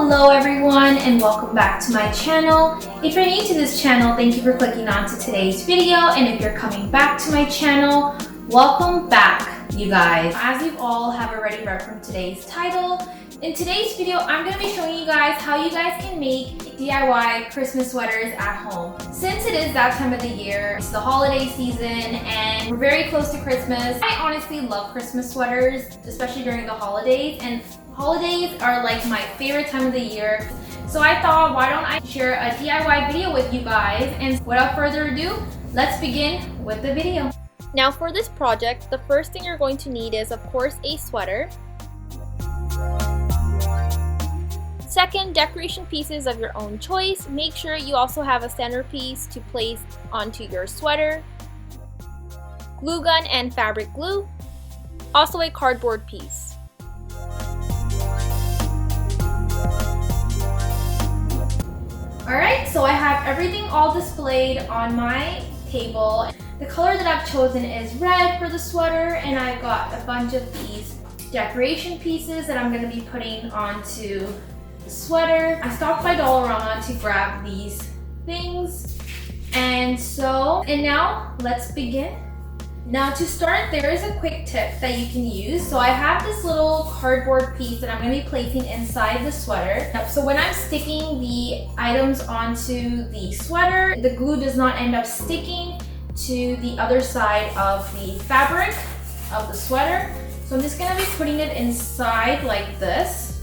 Hello everyone and welcome back to my channel. If you're new to this channel, thank you for clicking on to today's video, and if you're coming back to my channel, welcome back you guys. As you all have already read from today's title, in today's video I'm going to be showing you guys how you guys can make DIY Christmas sweaters at home. Since it is that time of the year, it's the holiday season and we're very close to Christmas. I honestly love Christmas sweaters, especially during the holidays, and holidays are like my favorite time of the year. So I thought, why don't I share a DIY video with you guys? And without further ado, let's begin with the video. Now for this project, the first thing you're going to need is of course a sweater. Second, decoration pieces of your own choice. Make sure you also have a centerpiece to place onto your sweater. Glue gun and fabric glue. Also a cardboard piece. Alright, so I have everything all displayed on my table. The color that I've chosen is red for the sweater, and I've got a bunch of these decoration pieces that I'm going to be putting onto the sweater. I stopped by Dollarama to grab these things. And now let's begin. Now to start, there is a quick tip that you can use. So I have this little cardboard piece that I'm going to be placing inside the sweater. So when I'm sticking the items onto the sweater, the glue does not end up sticking to the other side of the fabric of the sweater. So I'm just going to be putting it inside like this.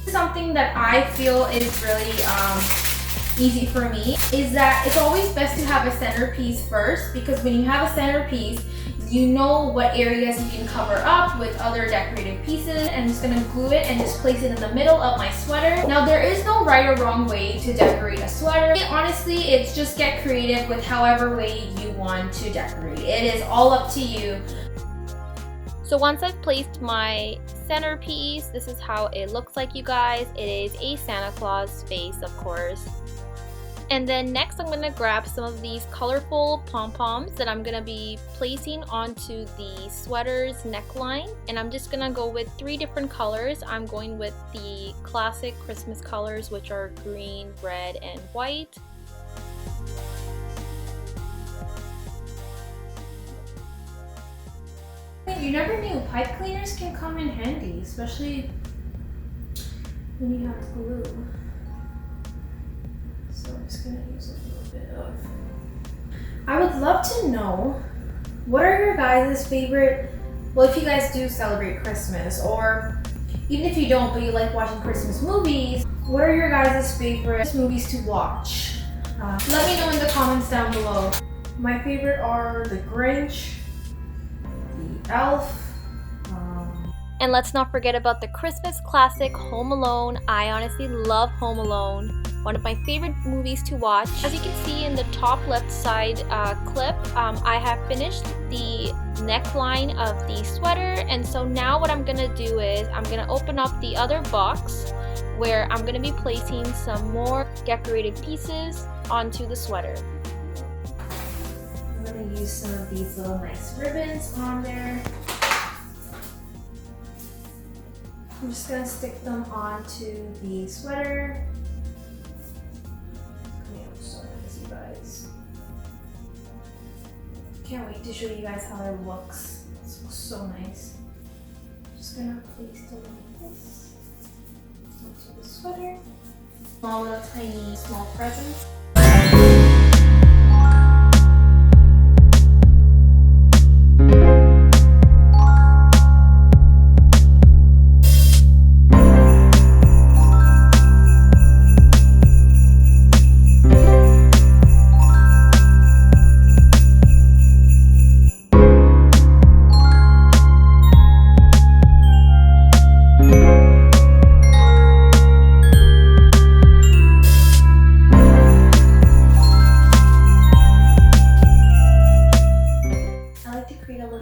Something that I feel is really easy for me is that it's always best to have a centerpiece first, because when you have a centerpiece, you know what areas you can cover up with other decorative pieces. And I'm just gonna glue it and just place it in the middle of my sweater. Now there is no right or wrong way to decorate a sweater. Honestly, it's just get creative with however way you want to decorate. It is all up to you. So once I've placed my centerpiece, this is how it looks like, you guys. It is a Santa Claus face, of course. And then next I'm going to grab some of these colorful pom-poms that I'm going to be placing onto the sweater's neckline. And I'm just going to go with 3 different colors. I'm going with the classic Christmas colors, which are green, red, and white. You never knew pipe cleaners can come in handy, especially when you have glue. So I'm just gonna use a little bit of. I would love to know, what are your guys' favorite, well, if you guys do celebrate Christmas, or even if you don't but you like watching Christmas movies, what are your guys' favorite movies to watch? Let me know in the comments down below. My favorite are The Grinch, The Elf, and let's not forget about the Christmas classic Home Alone. I honestly love Home Alone. One of my favorite movies to watch. As you can see in the top left side clip, I have finished the neckline of the sweater, and so now what I'm gonna do is I'm gonna open up the other box where I'm gonna be placing some more decorated pieces onto the sweater. I'm gonna use some of these little nice ribbons on there. I'm just gonna stick them onto the sweater. Coming out so nice, you guys. Can't wait to show you guys how it looks. It looks so nice. Just gonna place them like this onto the sweater. Small little tiny small presents.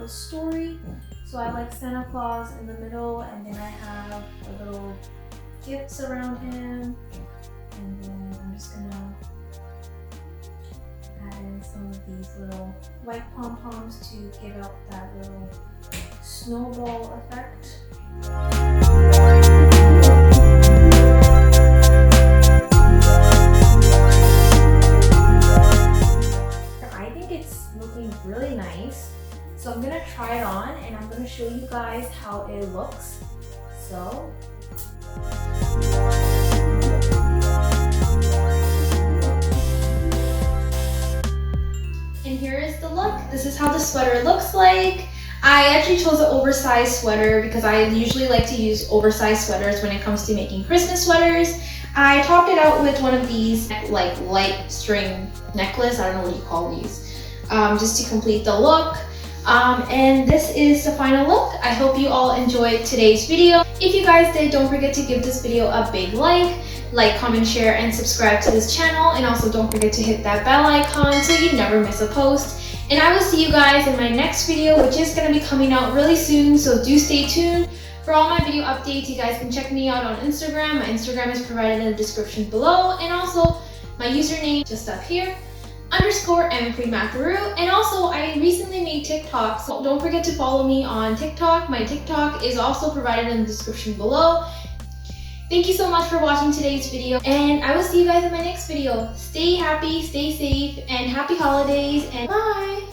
Story. So I like Santa Claus in the middle, and then I have the little gifts around him, and then I'm just gonna add in some of these little white pom-poms to give out that little snowball effect. looks. So and here is the look. This is how the sweater looks like. I actually chose an oversized sweater because I usually like to use oversized sweaters when it comes to making Christmas sweaters. I topped it out with one of these like light string necklace, I don't know what you call these, just to complete the look. And this is the final look. I hope you all enjoyed today's video. If you guys did, don't forget to give this video a big like, comment, share, and subscribe to this channel. And also don't forget to hit that bell icon so you never miss a post. And I will see you guys in my next video, which is going to be coming out really soon, so do stay tuned. For all my video updates, you guys can check me out on Instagram. My Instagram is provided in the description below, and also my username just up here, _Aman_preetmatharu. And also, I recently made TikTok, so don't forget to follow me on TikTok. My TikTok is also provided in the description below. Thank you so much for watching today's video, and I will see you guys in my next video. Stay happy, stay safe, and happy holidays, and bye!